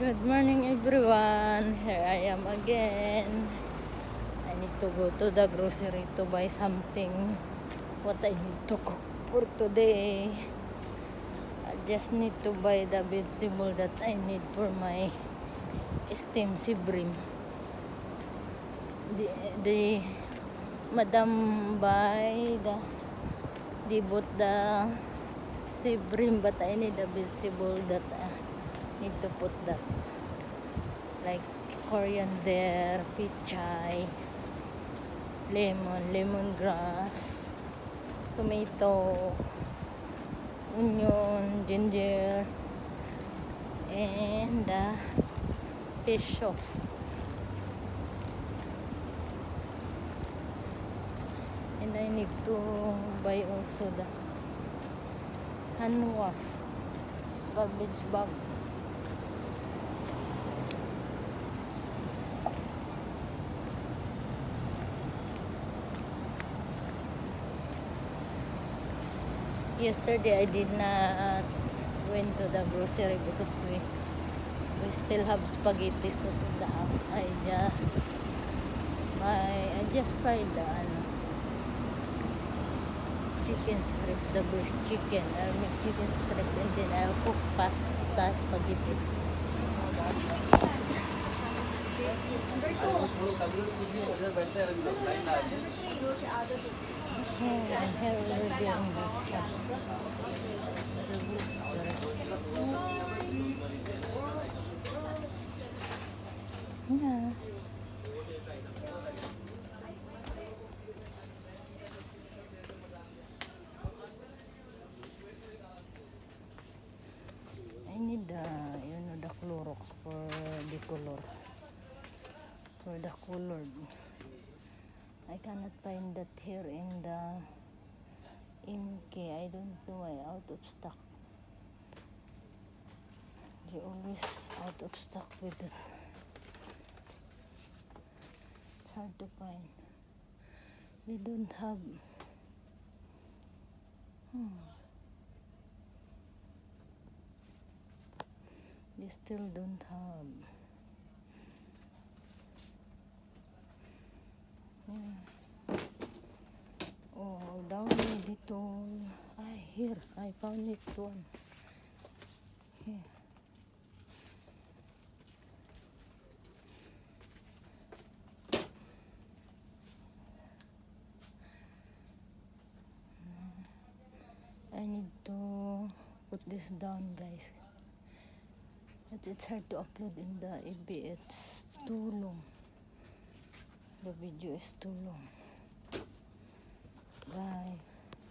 Good morning everyone. Here I am again. I need to go to the grocery to buy something what I need to cook for today. I just need to buy the vegetable that I need for my steamed sibrim. The madam buy the bought the sibrim, but I need a vegetable that need to put that, like coriander, pichay, lemongrass, tomato, onion, ginger, and fish sauce. And I need to buy also the hand wash garbage bag. Yesterday I did not went to the grocery because we still have spaghetti sauce in the house. I just fried the chicken strip, the breast chicken. I'll make chicken strip and then I'll cook pasta spaghetti. Here already on the yeah. I need the Clorox for the color. For the colored. I cannot find that here in the MK. I don't know why, out of stock. They always out of stock with it. It's hard to find. They don't have. They still don't have. Oh, down dito. Here. I found it one. Here. I need to put this down, guys. It's hard to upload in the FB. It's too long. The video is too long. Bye.